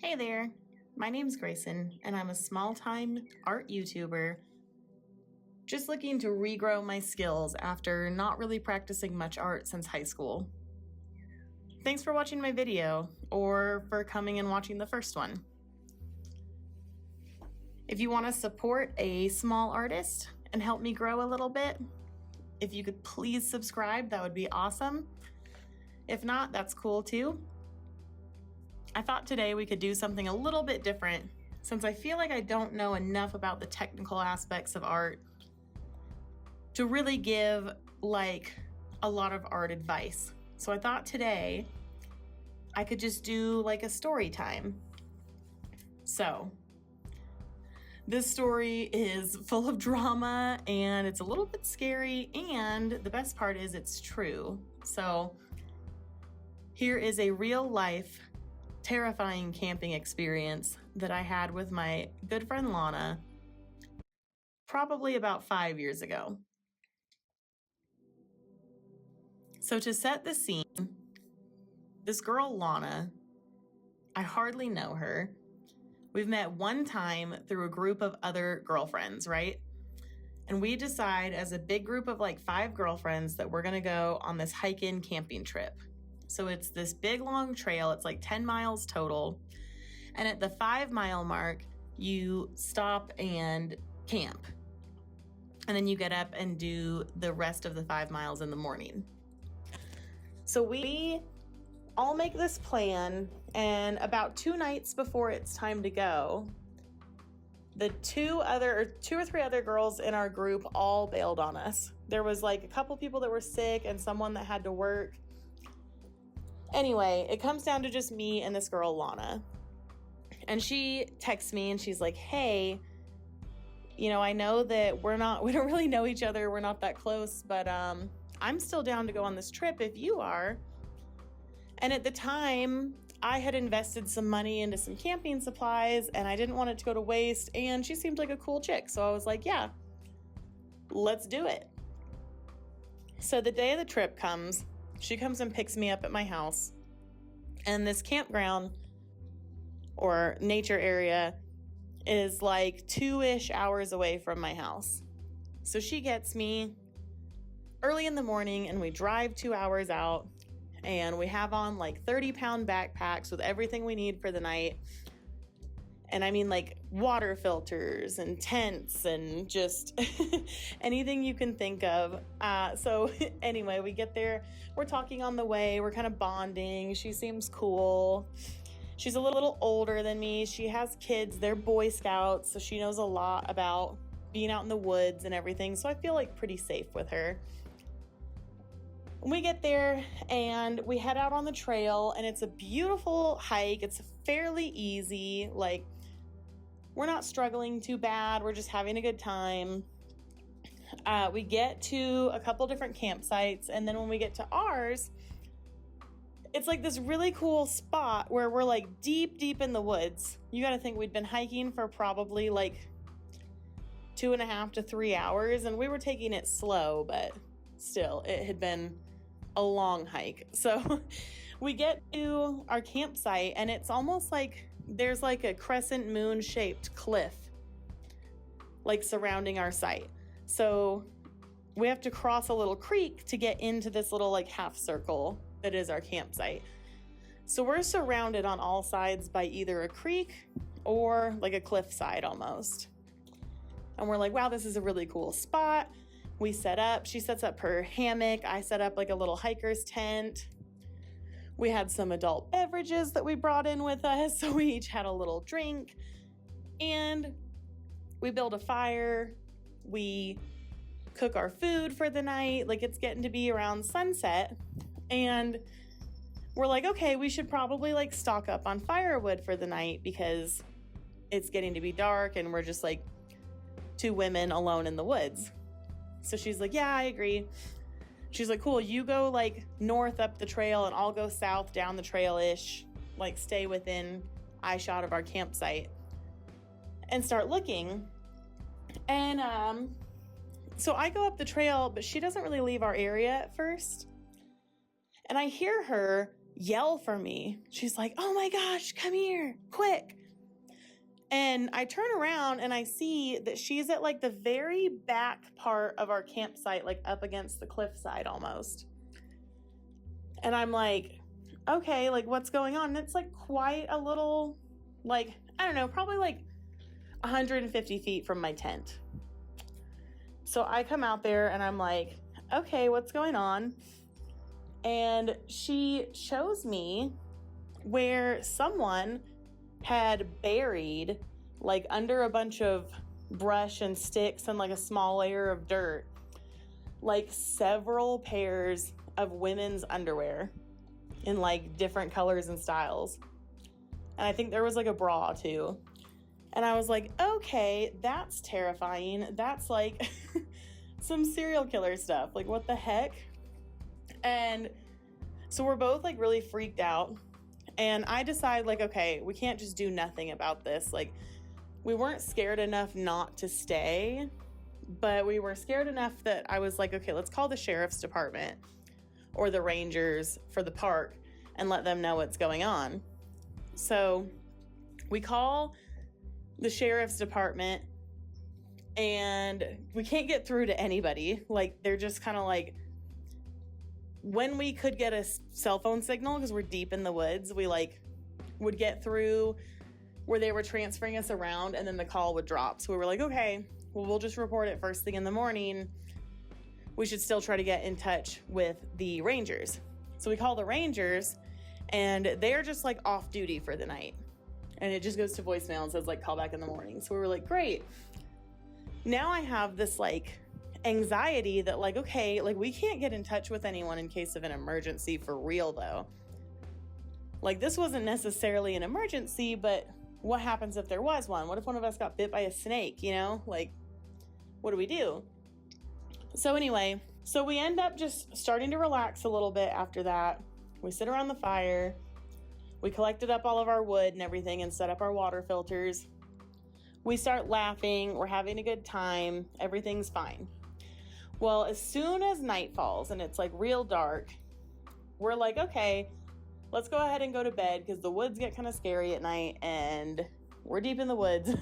Hey there, my name's Grayson, and I'm a small-time art YouTuber just looking to regrow my skills after not really practicing much art since high school. Thanks for watching my video, or for coming and watching the first one. If you want to support a small artist and help me grow a little bit, if you could please subscribe, that would be awesome. If not, that's cool too. I thought today we could do something a little bit different since I feel like I don't know enough about the technical aspects of art to really give like a lot of art advice. So I thought today I could just do like a story time. So this story is full of drama and it's a little bit scary, and the best part is it's true. So here is a real life terrifying camping experience that I had with my good friend Lana probably about 5 years ago. So to set the scene, this girl Lana, I hardly know her. We've met one time through a group of other girlfriends, right? And we decide as a big group of like 5 girlfriends that we're gonna go on this hike-in camping trip. So it's this big long trail, it's like 10 miles total. And at the 5-mile mark, you stop and camp. And then you get up and do the rest of the 5 miles in the morning. So we all make this plan, and about 2 nights before it's time to go, the 2 or 3 other girls in our group all bailed on us. There was like a couple people that were sick and someone that had to work. Anyway, it comes down to just me and this girl, Lana. And she texts me and she's like, hey, you know, I know that we don't really know each other. We're not that close, but I'm still down to go on this trip if you are. And at the time, I had invested some money into some camping supplies and I didn't want it to go to waste. And she seemed like a cool chick. So I was like, yeah, let's do it. So the day of the trip comes, she comes and picks me up at my house, and this campground or nature area is like 2-ish hours away from my house. So she gets me early in the morning and we drive 2 hours out, and we have on like 30-pound backpacks with everything we need for the night. And I mean like water filters and tents and just anything you can think of. So anyway, we get there, we're talking on the way, we're kind of bonding. She seems cool. She's a little older than me. She has kids, they're Boy Scouts, so she knows a lot about being out in the woods and everything. So I feel like pretty safe with her. We get there and we head out on the trail, and it's a beautiful hike. It's fairly easy. Like, we're not struggling too bad. We're just having a good time. We get to a couple different campsites, and then when we get to ours, it's like this really cool spot where we're like deep in the woods. You got to think we'd been hiking for probably like 2.5 to 3 hours, and we were taking it slow, but still, it had been a long hike. So we get to our campsite, and it's almost like there's like a crescent moon shaped cliff like surrounding our site. So we have to cross a little creek to get into this little like half circle that is our campsite. So we're surrounded on all sides by either a creek or like a cliff side almost. And we're like, wow, this is a really cool spot. We set up, she sets up her hammock. I set up like a little hiker's tent. We had some adult beverages that we brought in with us, so we each had a little drink, and we build a fire. We cook our food for the night. Like, it's getting to be around sunset, and we're like, okay, we should probably like stock up on firewood for the night because it's getting to be dark and we're just like 2 women alone in the woods. So she's like, yeah, I agree. She's like, cool, you go like north up the trail and I'll go south down the trail-ish, like stay within eye shot of our campsite and start looking. And so I go up the trail, but she doesn't really leave our area at first. And I hear her yell for me. She's like, oh my gosh, come here, quick. And I turn around and I see that she's at like the very back part of our campsite, like up against the cliffside almost. And I'm like, okay, like what's going on? And it's like quite a little, like, I don't know, probably like 150 feet from my tent. So I come out there and I'm like, okay, what's going on? And she shows me where someone had buried, like under a bunch of brush and sticks and like a small layer of dirt, like several pairs of women's underwear in like different colors and styles. And I think there was like a bra too. And I was like, okay, that's terrifying. That's like some serial killer stuff. Like, what the heck? And so we're both like really freaked out. And I decide like, okay, we can't just do nothing about this. Like, we weren't scared enough not to stay, but we were scared enough that I was like, okay, let's call the sheriff's department or the rangers for the park and let them know what's going on. So we call the sheriff's department and we can't get through to anybody. Like, they're just kind of like, when we could get a cell phone signal, because we're deep in the woods, we like would get through where they were transferring us around and then the call would drop. So we were like, okay, well, we'll just report it first thing in the morning. We should still try to get in touch with the rangers. So we call the rangers and they're just like off duty for the night. And it just goes to voicemail and says like, call back in the morning. So we were like, great. Now I have this like anxiety that like, okay, like we can't get in touch with anyone in case of an emergency for real though. Like, this wasn't necessarily an emergency, but what happens if there was one? What if one of us got bit by a snake, you know? Like, what do we do? So anyway, so we end up just starting to relax a little bit after that. We sit around the fire. We collected up all of our wood and everything and set up our water filters. We start laughing. We're having a good time. Everything's fine. Well, as soon as night falls and it's like real dark, we're like, okay, let's go ahead and go to bed because the woods get kind of scary at night and we're deep in the woods.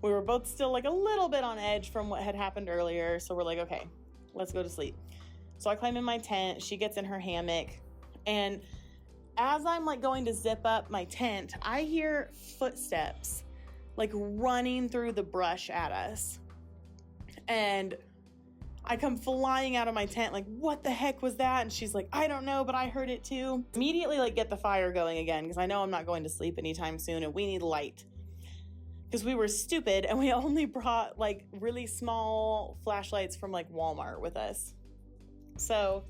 We were both still like a little bit on edge from what had happened earlier. So we're like, okay, let's go to sleep. So I climb in my tent. She gets in her hammock. And as I'm like going to zip up my tent, I hear footsteps like running through the brush at us. And I come flying out of my tent like, what the heck was that? And she's like, I don't know, but I heard it too. Immediately like get the fire going again because I know I'm not going to sleep anytime soon and we need light. Because we were stupid and we only brought like really small flashlights from like Walmart with us. So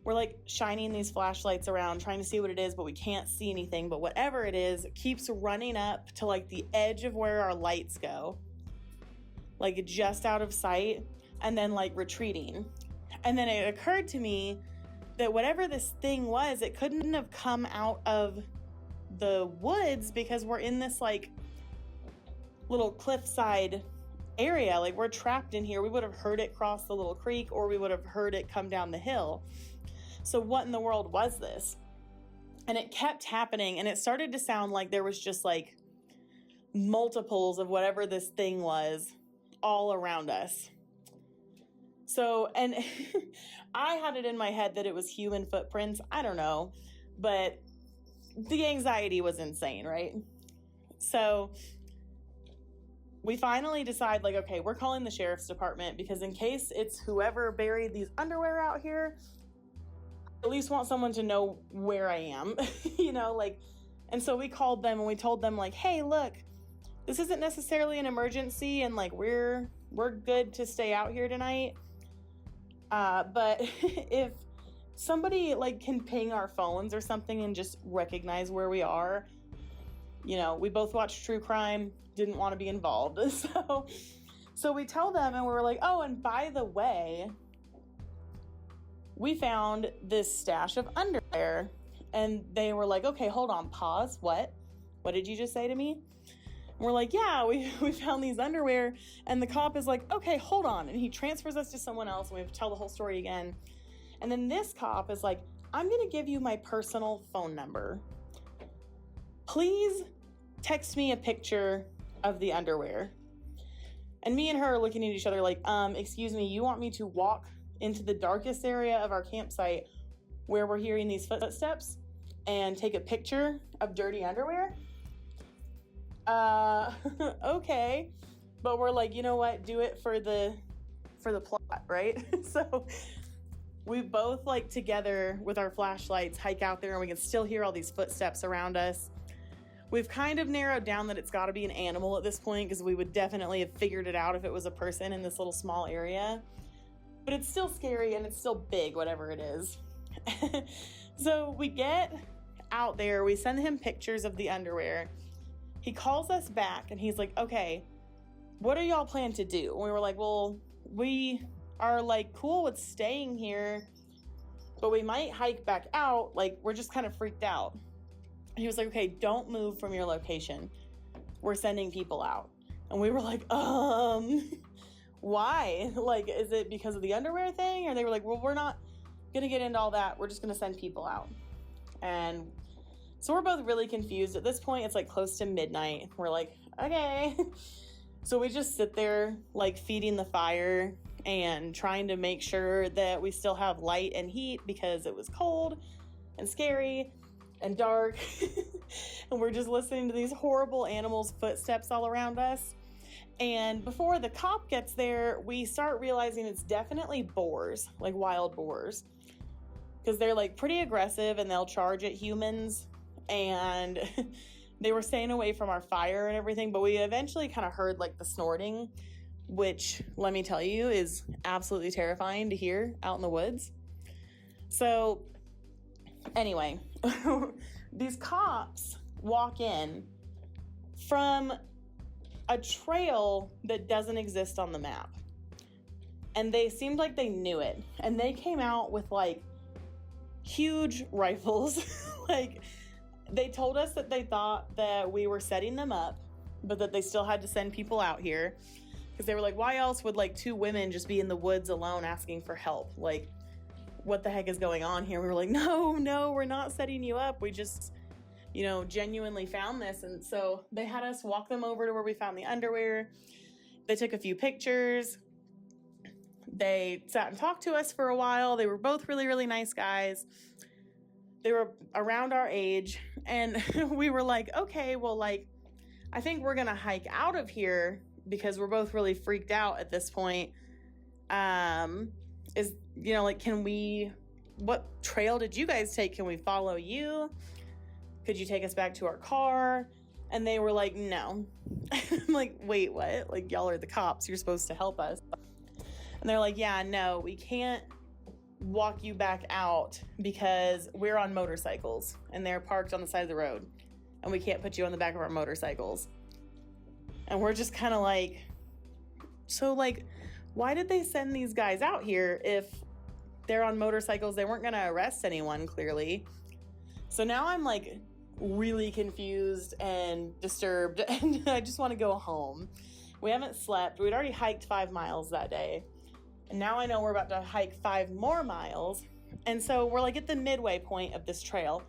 we're like shining these flashlights around trying to see what it is, but we can't see anything. But whatever it is, it keeps running up to like the edge of where our lights go. Like just out of sight. And then like retreating. And then it occurred to me that whatever this thing was, it couldn't have come out of the woods because we're in this like little cliffside area. Like, we're trapped in here. We would have heard it cross the little creek or we would have heard it come down the hill. So what in the world was this? And it kept happening and it started to sound like there was just like multiples of whatever this thing was all around us. So, and I had it in my head that it was human footprints. I don't know, but the anxiety was insane, right? So we finally decide like, okay, we're calling the sheriff's department because in case it's whoever buried these underwear out here, I at least want someone to know where I am, you know, like, and so we called them and we told them like, hey, look, this isn't necessarily an emergency and like, we're good to stay out here tonight. But if somebody like can ping our phones or something and just recognize where we are, you know, we both watched true crime, didn't want to be involved. So we tell them and we were like, oh, and by the way, we found this stash of underwear. And they were like, okay, hold on, pause. What did you just say to me? And we're like, yeah, we found these underwear. And the cop is like, okay, hold on. And he transfers us to someone else and we have to tell the whole story again. And then this cop is like, I'm going to give you my personal phone number. Please text me a picture of the underwear. And me and her are looking at each other like, excuse me, you want me to walk into the darkest area of our campsite where we're hearing these footsteps and take a picture of dirty underwear? Okay. But we're like, you know what? Do it for the plot, right? So we both, like, together with our flashlights hike out there, and we can still hear all these footsteps around us. We've kind of narrowed down that it's got to be an animal at this point, because we would definitely have figured it out if it was a person in this little small area. But it's still scary, and it's still big, whatever it is. So we get out there, we send him pictures of the underwear. He calls us back, and he's like, okay, what are y'all planning to do? And we were like, well, we are, like, cool with staying here, but we might hike back out. Like, we're just kind of freaked out. He was like, okay, don't move from your location. We're sending people out. And we were like, why? Like, is it because of the underwear thing? Or they were like, well, we're not going to get into all that. We're just going to send people out. And so we're both really confused. At this point, it's like close to midnight. We're like, okay. So we just sit there, like, feeding the fire and trying to make sure that we still have light and heat, because it was cold and scary and dark. And we're just listening to these horrible animals' footsteps all around us. And before the cop gets there, we start realizing it's definitely boars, like wild boars, because they're, like, pretty aggressive and they'll charge at humans. And they were staying away from our fire and everything, but we eventually kind of heard, like, the snorting, which, let me tell you, is absolutely terrifying to hear out in the woods. So anyway, these cops walk in from a trail that doesn't exist on the map. And they seemed like they knew it. And they came out with, like, huge rifles. Like, they told us that they thought that we were setting them up, but that they still had to send people out here. Because they were like, why else would, like, two women just be in the woods alone asking for help? Like, what the heck is going on here? We were like, no, we're not setting you up. We just, you know, genuinely found this. And so they had us walk them over to where we found the underwear. They took a few pictures. They sat and talked to us for a while. They were both really, really nice guys. They were around our age. And we were like, okay, well, like, I think we're going to hike out of here, because we're both really freaked out at this point. Is, you know, like, what trail did you guys take? Can we follow you? Could you take us back to our car? And they were like, no. I'm like, wait, what? Like, y'all are the cops. You're supposed to help us. And they're like, yeah, no, we can't walk you back out because we're on motorcycles and they're parked on the side of the road, and we can't put you on the back of our motorcycles. And we're just kind of like, so, like, why did they send these guys out here if they're on motorcycles? They weren't going to arrest anyone, clearly. So now I'm, like, really confused and disturbed, and I just want to go home. We haven't slept. We'd already hiked 5 miles that day. And now I know we're about to hike 5 more miles. And so we're, like, at the midway point of this trail.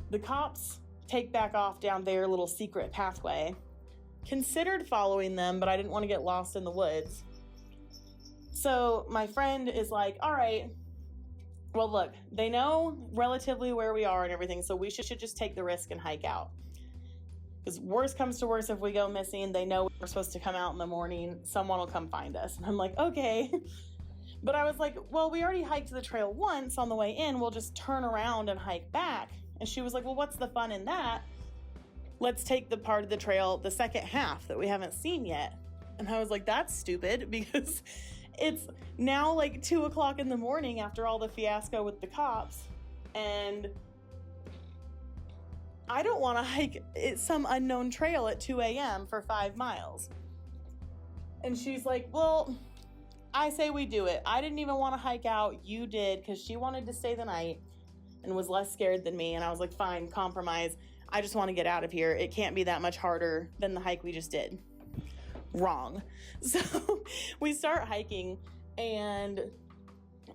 The cops take back off down their little secret pathway. Considered following them, but I didn't want to get lost in the woods. So my friend is like, all right, well, look, they know relatively where we are and everything, so we should just take the risk and hike out. Because worst comes to worst, if we go missing, they know we're supposed to come out in the morning. Someone will come find us. And I'm like, okay. But I was like, well, we already hiked the trail once on the way in. We'll just turn around and hike back. And she was like, well, what's the fun in that? Let's take the part of the trail, the second half that we haven't seen yet. And I was like, that's stupid, because it's now like 2:00 in the morning after all the fiasco with the cops. And I don't want to hike some unknown trail at 2 a.m. for 5 miles. And she's like, well, I say we do it. I didn't even want to hike out. You did, because she wanted to stay the night and was less scared than me. And I was like, fine, compromise. I just want to get out of here. It can't be that much harder than the hike we just did. Wrong. So we start hiking, and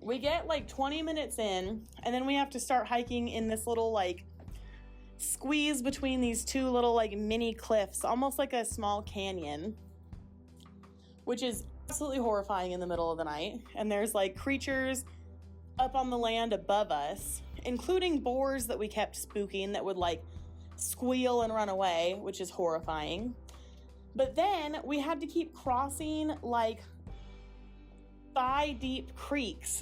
we get like 20 minutes in, and then we have to start hiking in this little like squeeze between these two little like mini cliffs, almost like a small canyon, which is absolutely horrifying in the middle of the night. And there's like creatures up on the land above us, including boars that we kept spooking that would like squeal and run away, which is horrifying. But then we had to keep crossing like thigh-deep creeks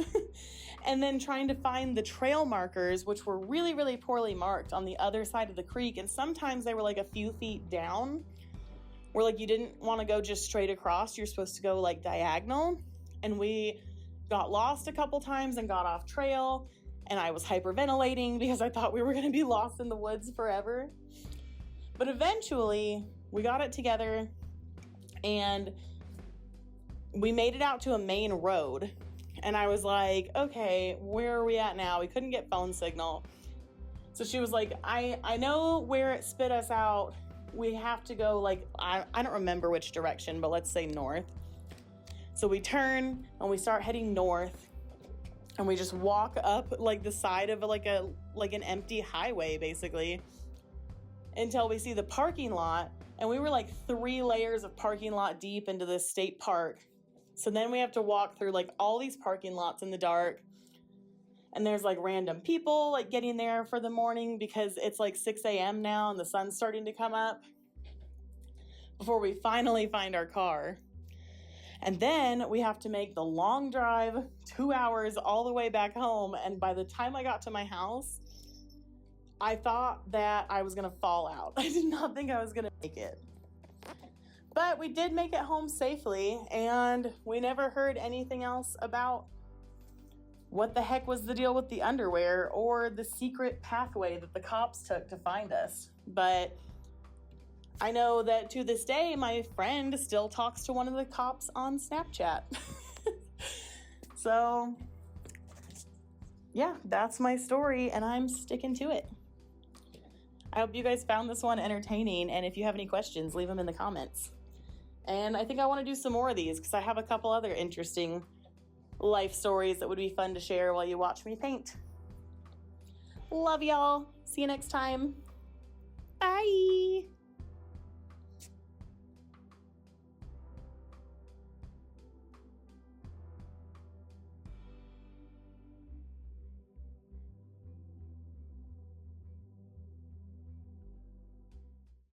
and then trying to find the trail markers, which were really, really poorly marked on the other side of the creek. And sometimes they were like a few feet down, where like you didn't want to go just straight across. You're supposed to go like diagonal. And we got lost a couple times and got off trail. And I was hyperventilating because I thought we were going to be lost in the woods forever. But eventually we got it together and we made it out to a main road. And I was like, okay, where are we at now? We couldn't get phone signal. So she was like, I know where it spit us out. We have to go like, I don't remember which direction, but let's say north. So we turn and we start heading north, and we just walk up like the side of like an empty highway basically until we see the parking lot. And we were like 3 layers of parking lot deep into this state park. So then we have to walk through like all these parking lots in the dark. And there's like random people like getting there for the morning because it's like 6 a.m. now and the sun's starting to come up before we finally find our car. And then we have to make the long drive, 2 hours all the way back home. And by the time I got to my house, I thought that I was going to fall out. I did not think I was going to make it. But we did make it home safely, and we never heard anything else about what the heck was the deal with the underwear or the secret pathway that the cops took to find us. But I know that to this day, my friend still talks to one of the cops on Snapchat. So, yeah, that's my story, and I'm sticking to it. I hope you guys found this one entertaining, and if you have any questions, leave them in the comments. And I think I want to do some more of these because I have a couple other interesting life stories that would be fun to share while you watch me paint. Love y'all. See you next time. Bye.